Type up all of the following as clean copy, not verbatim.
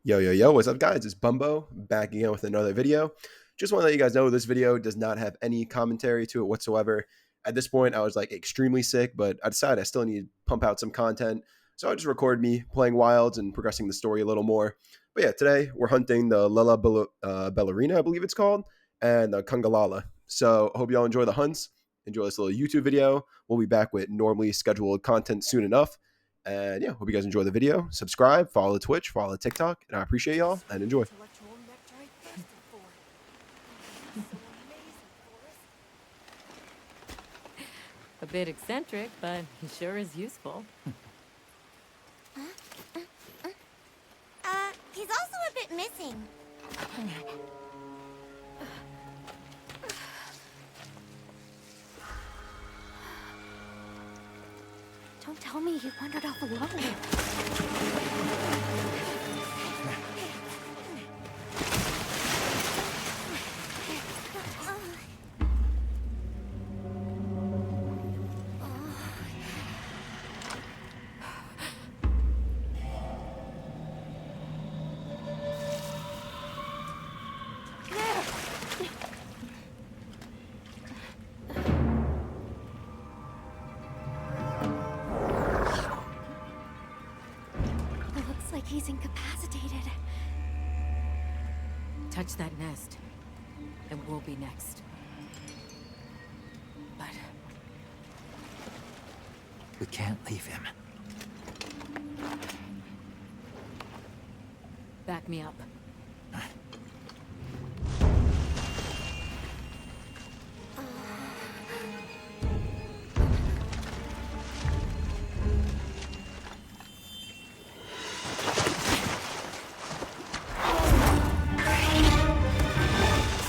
Yo, yo, yo, what's up, guys? It's Bumbo back again with another video. Just want to let you guys know this video does not have any commentary to it whatsoever. At this point, I was like extremely sick, but I decided I still need to pump out some content. So I just recorded me playing Wilds and progressing the story a little more. But yeah, today we're hunting the Bellarina, I believe it's called, and the Kungalala. So I hope y'all enjoy the hunts. Enjoy this little YouTube video. We'll be back with normally scheduled content soon enough. And yeah, hope you guys enjoy the video. Subscribe, follow the Twitch, follow the TikTok, and I appreciate y'all and enjoy. A bit eccentric, but he sure is useful. He's also a bit missing. Don't tell me he wandered off alone. Looks like he's incapacitated. Touch that nest, and we'll be next. But We can't leave him. back me up.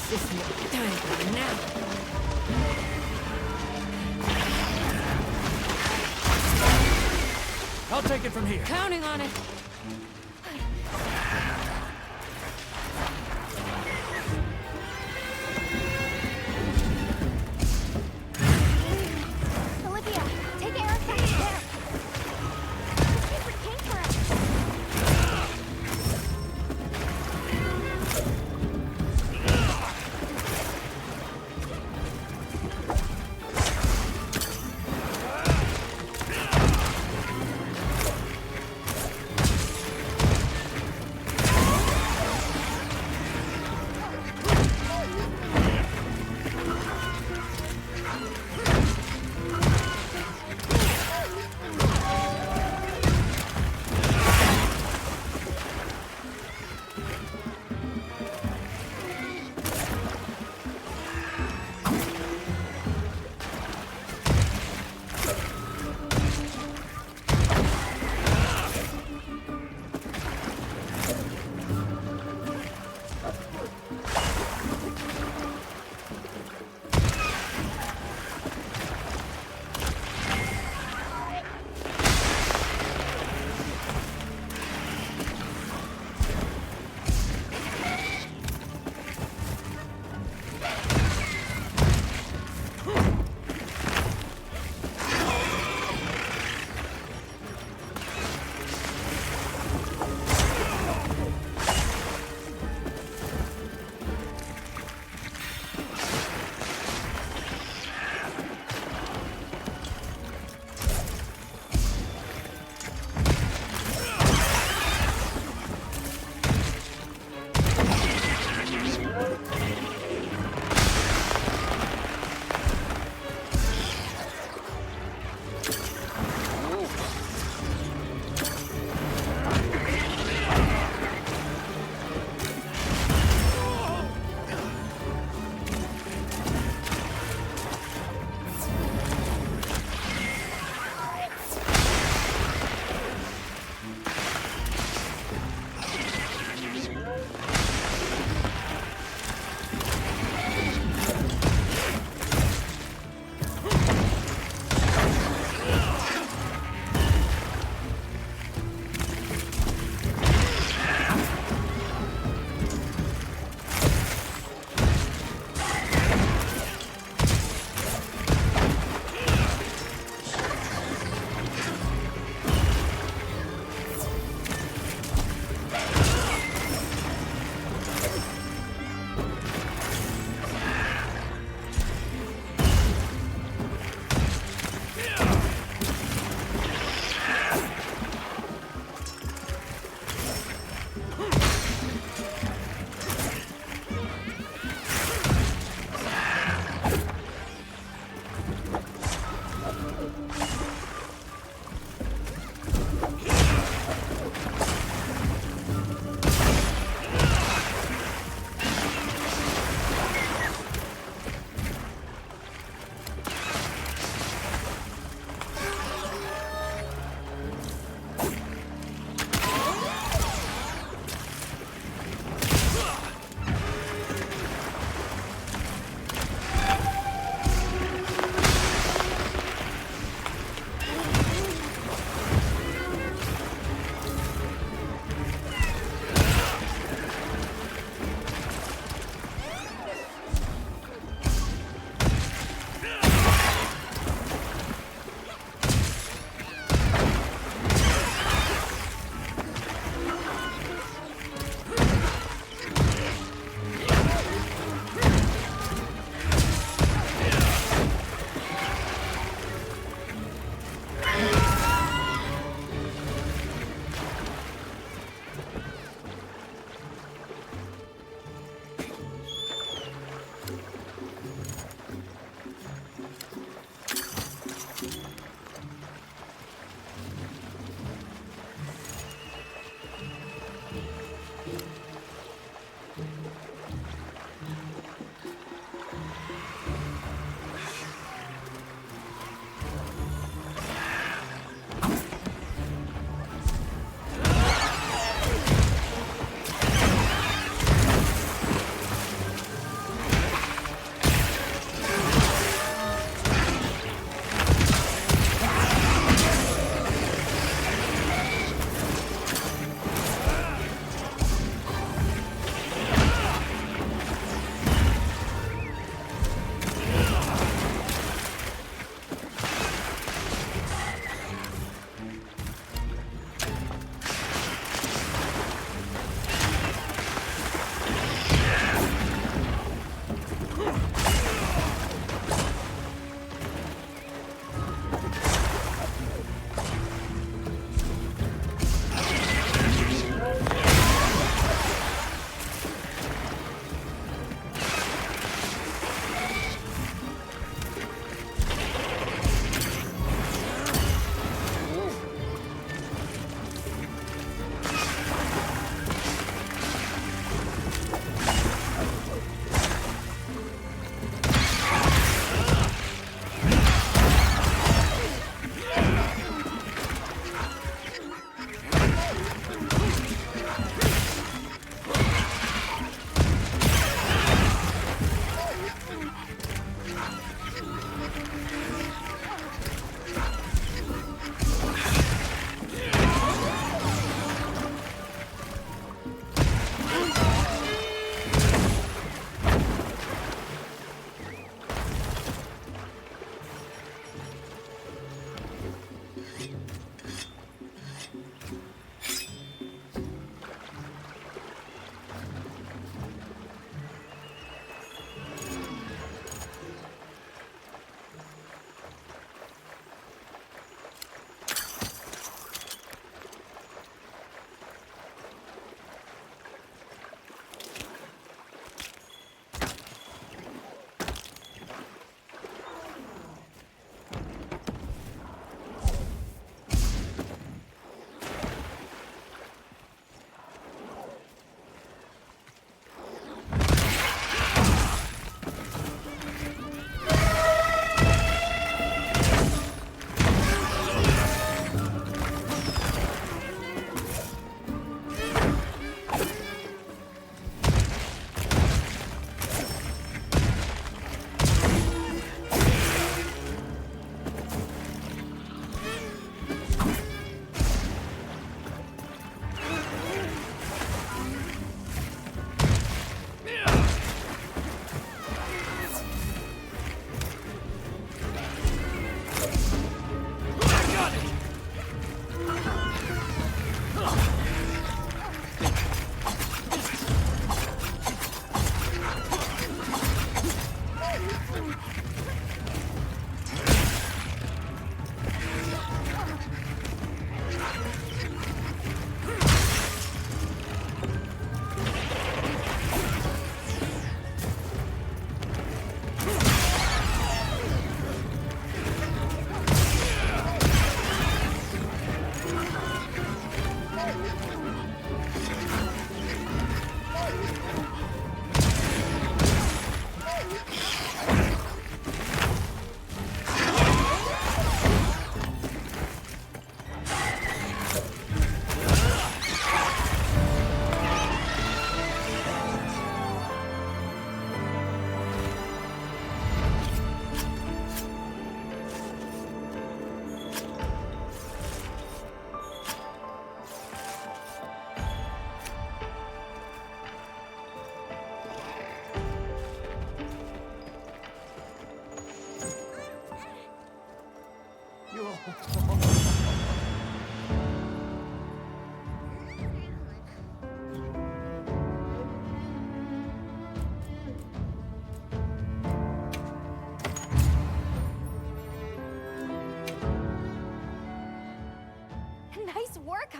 This is your time now. I'll take it from here. Counting on it. Olivia, take Eric back there. The secret came for us.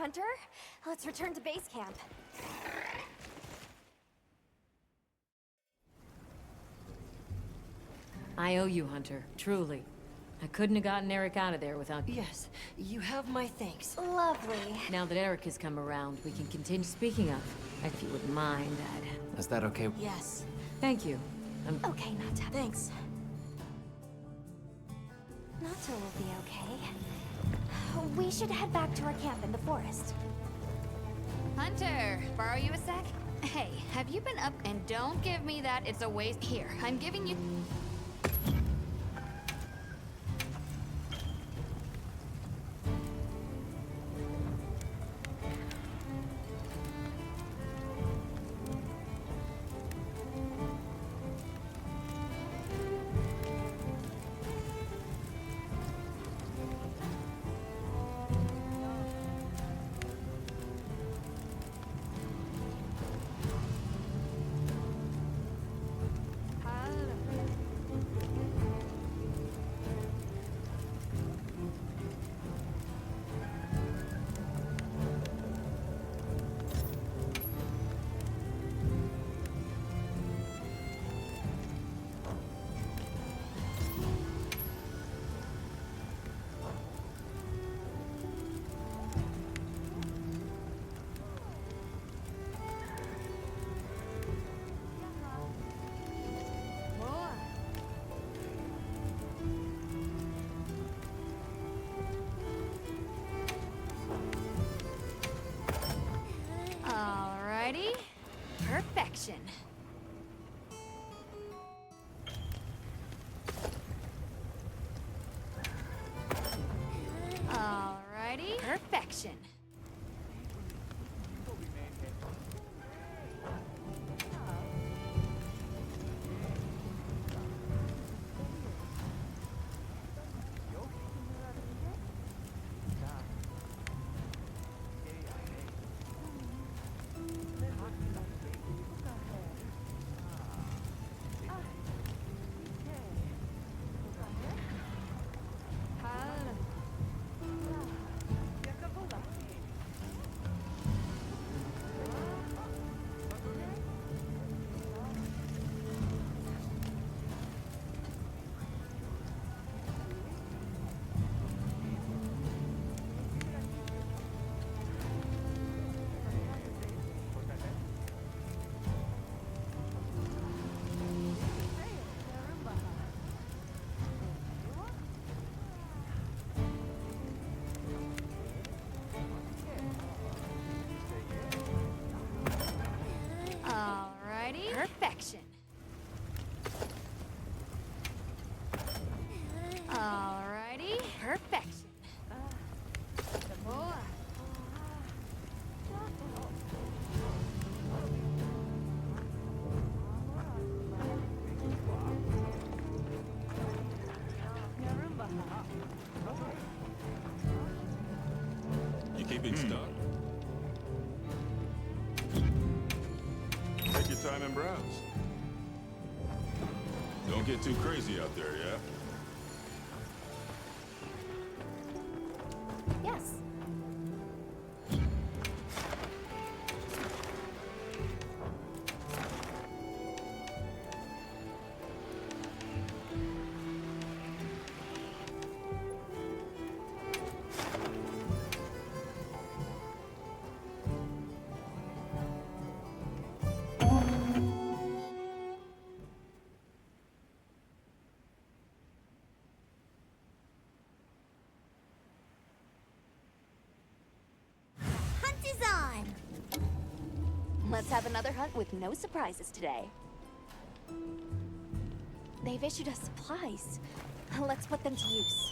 Hunter. Let's return to base camp. I owe you, Hunter. Truly. I couldn't have gotten Eric out of there without you. Yes, you have my thanks. Lovely. Now that Eric has come around, we can continue speaking of. If you wouldn't mind, Is that okay? Yes. Thank you. Okay, Nata. Thanks. Nata will be okay. We should head back to our camp in the forest. Hunter, borrow you a sec? Hey, have you been up? And don't give me that, it's a waste. Here, I'm giving you... Alrighty. Perfection. Alrighty. Perfection. Alrighty. Perfection. Alrighty. Perfection. Boy. You keeping stuck? Take your time and browse. Don't get too crazy out there, yeah? Yes. Hunt is on! Let's have another hunt with no surprises today. They've issued us supplies. Let's put them to use.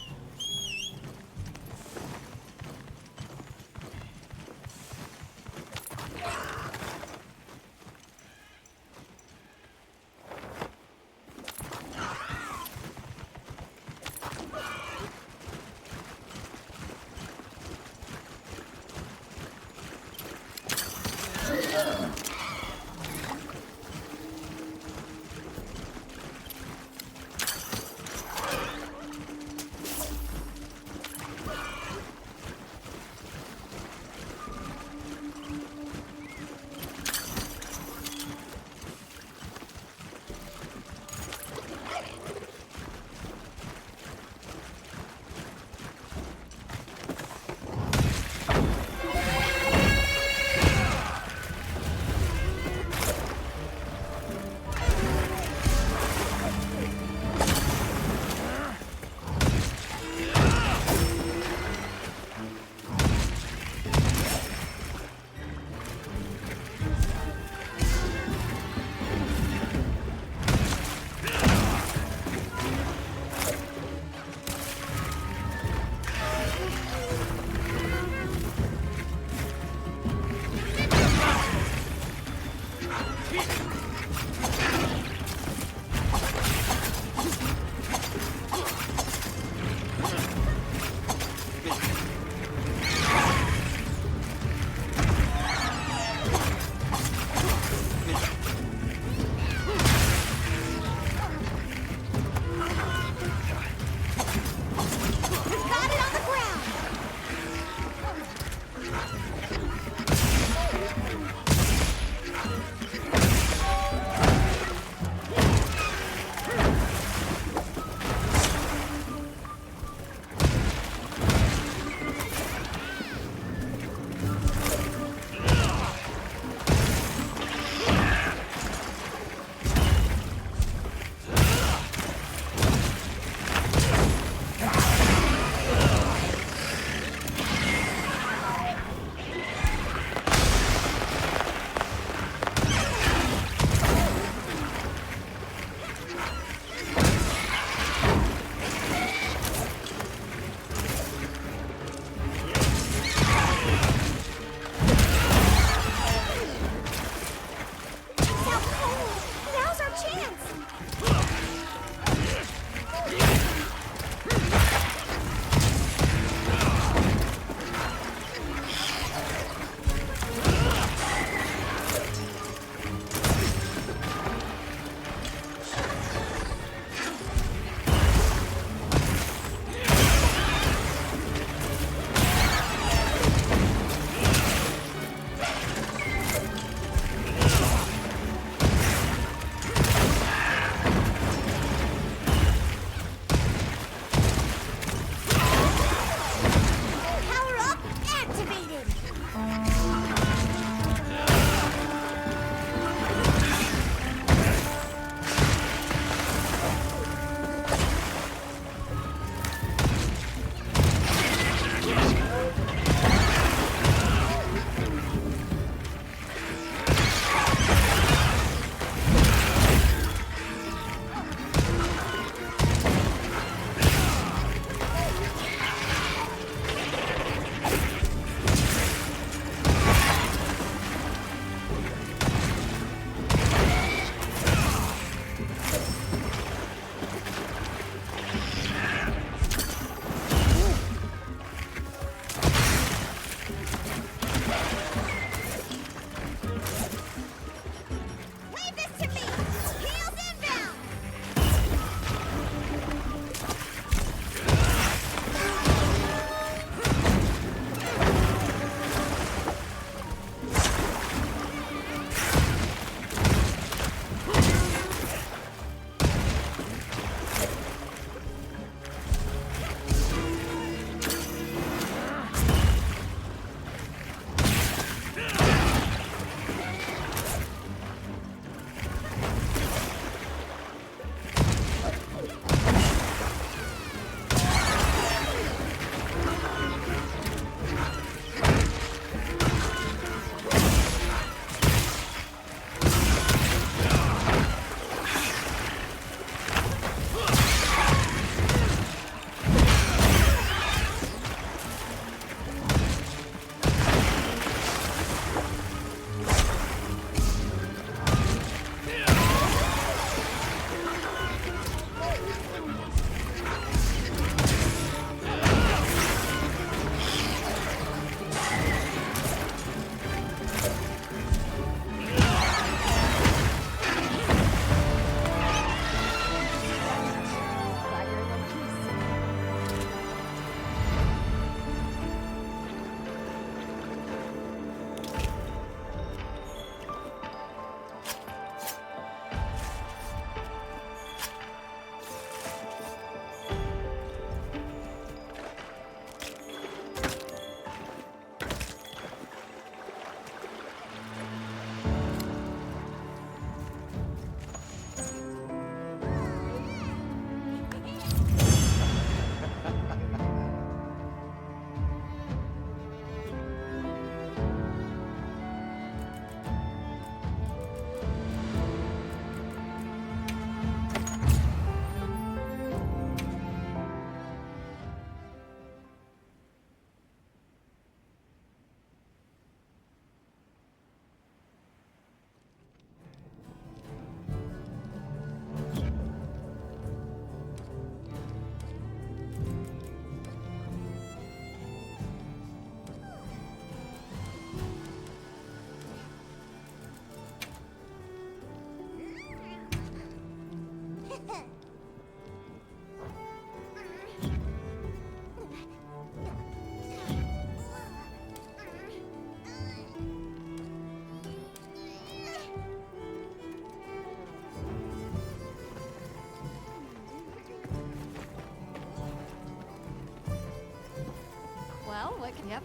I can. Yep.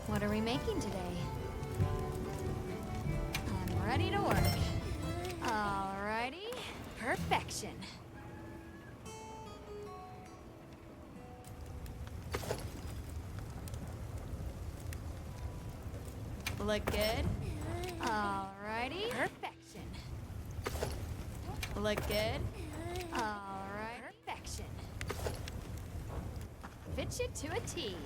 What are we making today? I'm ready to work. Alrighty. Perfection. Look good? Alrighty. Perfection. Look good? Alright. Perfection. Fit you to a T.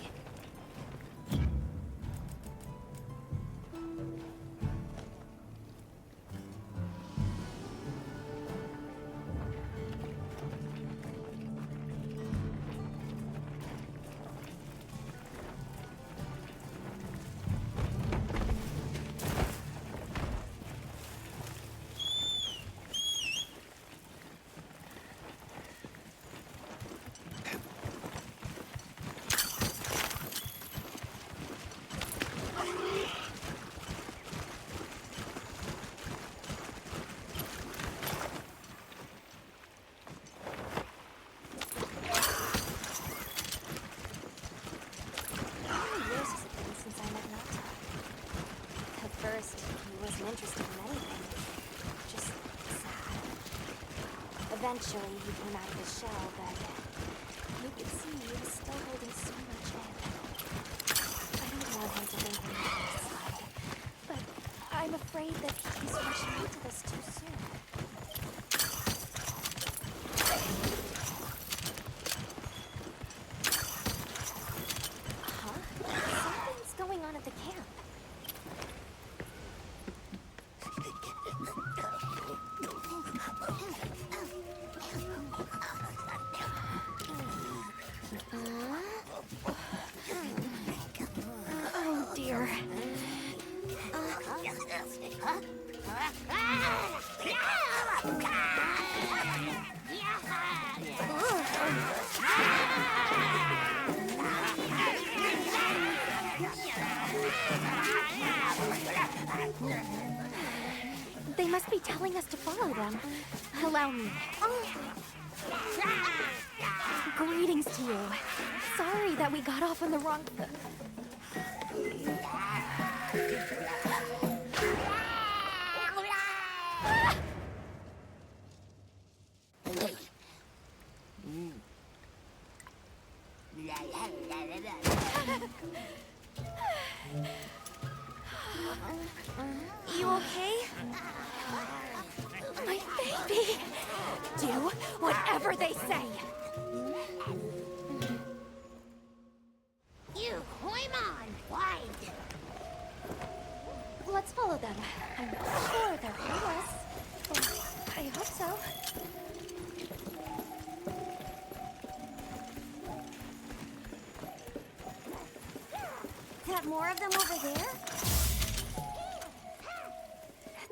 First, he wasn't interested in anything. Just sad. Eventually, he came out of his shell, but you could see he was still holding so much in. I don't want him to think I'm on his side, but I'm afraid that he's rushing into this too soon. Huh? Something's going on at the camp. Oh dear. They must be telling us to follow them. Allow me. Greetings to you. Sorry that we got off on the wrong foot. You okay? My baby! Do whatever they say! You, Hoimon, wide. Let's follow them. I'm not sure they're harmless. But I hope so. Got more of them over there?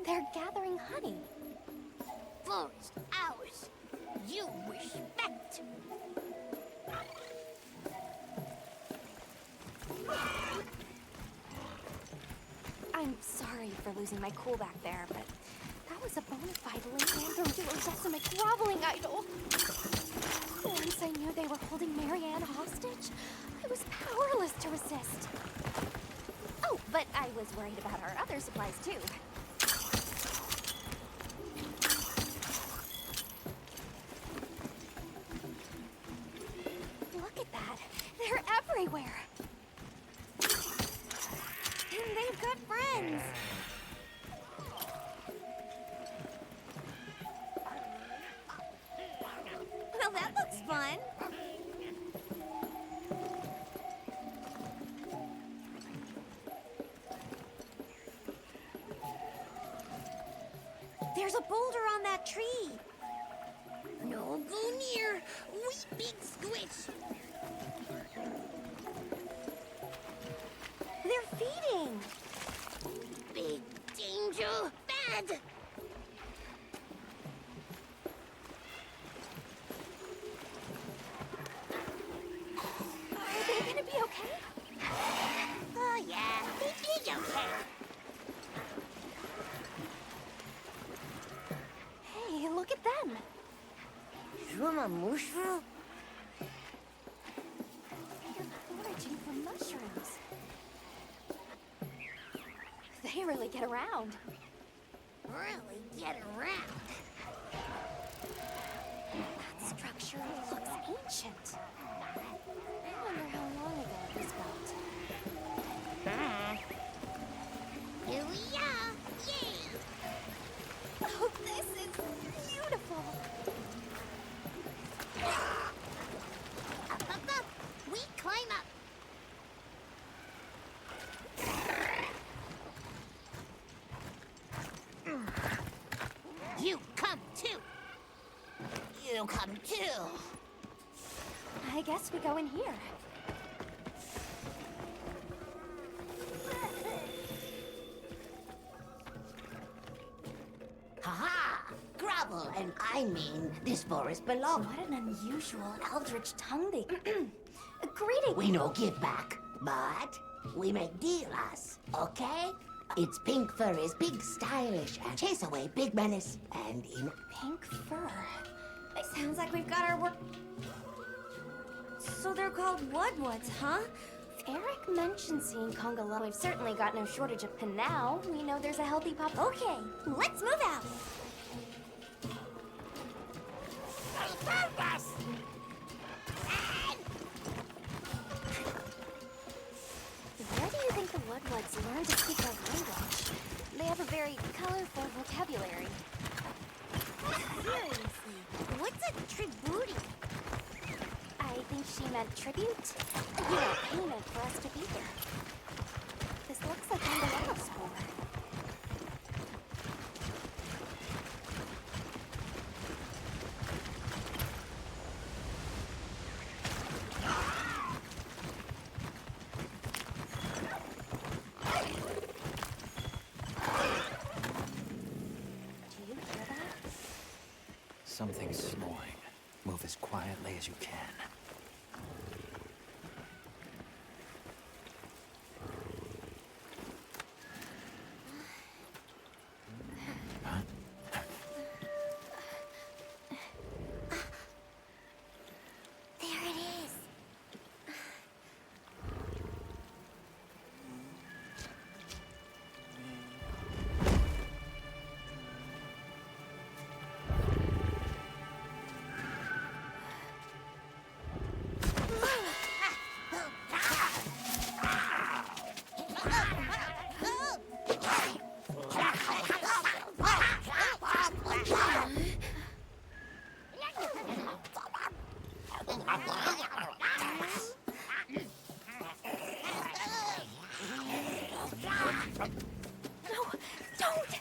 They're gathering honey. Forest, ours. You respect. I'm sorry for losing my cool back there, but that was a bona fide Leandro Decima groveling idol. Once I knew they were holding Marianne hostage, I was powerless to resist. Oh, but I was worried about our other supplies too. Look at that. They're everywhere. And they've got friends. Well, that looks fun. There's a boulder on that tree. No go near. We big squish. They're feeding. Big danger. Bad. Are they gonna be okay? Oh yeah, they did okay. Hey, look at them. Shuma mushroom. They really get around. Really get around. That structure looks ancient. I wonder how long ago it was built. Here we are. Yeah. Oh, this is beautiful. Up. We climb up. You come too. You come too. I guess we go in here. Ha-ha! Gravel, and I mean this forest belongs. What an unusual eldritch tongue they... Greeting! We no give back, but we make deal us, okay? Its pink fur is big stylish and chase away big menace. And in Pink fur. It sounds like we've got our work... So they're called Woodwoods, huh? If Eric mentioned seeing Congolo, we've certainly got no shortage of Pinau. We know there's a healthy pop... Okay, let's move out! Where do you think the Woodwoods learned to speak our language? They have a very colorful vocabulary. seriously, what's a tributi? I think she meant tribute. You know, payment for us to be here. This looks like Congolo's spore. Do you hear that? Something's snoring. Move as quietly as you can. There it is. No, don't!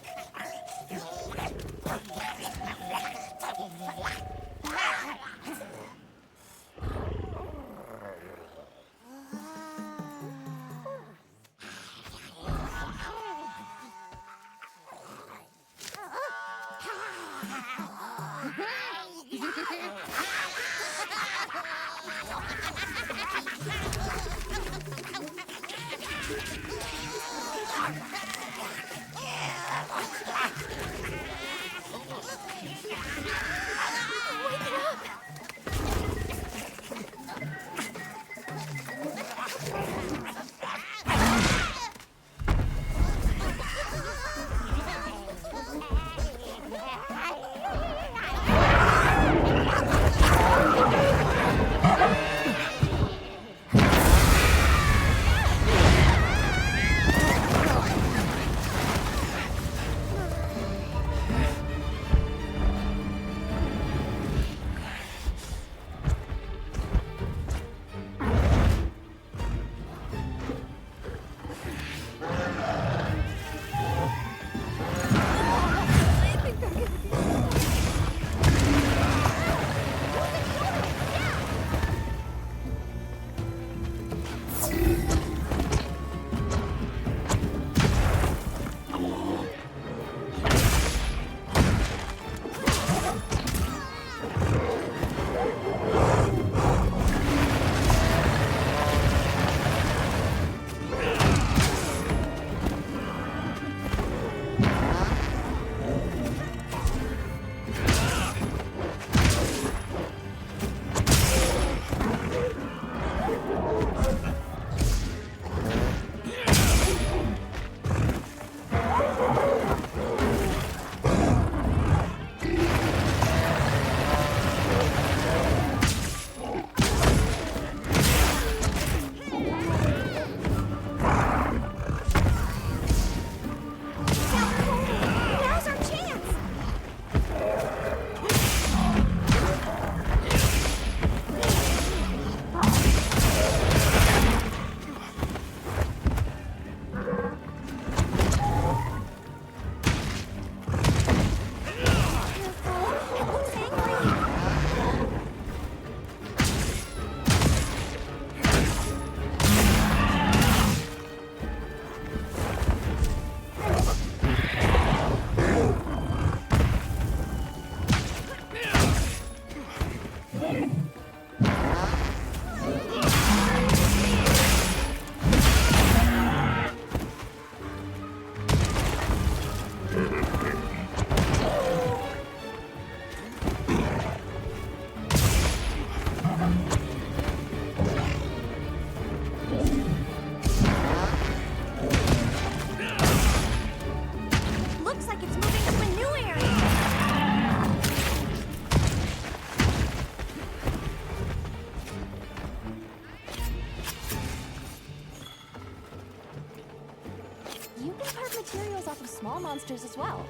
You can carve materials off of small monsters as well.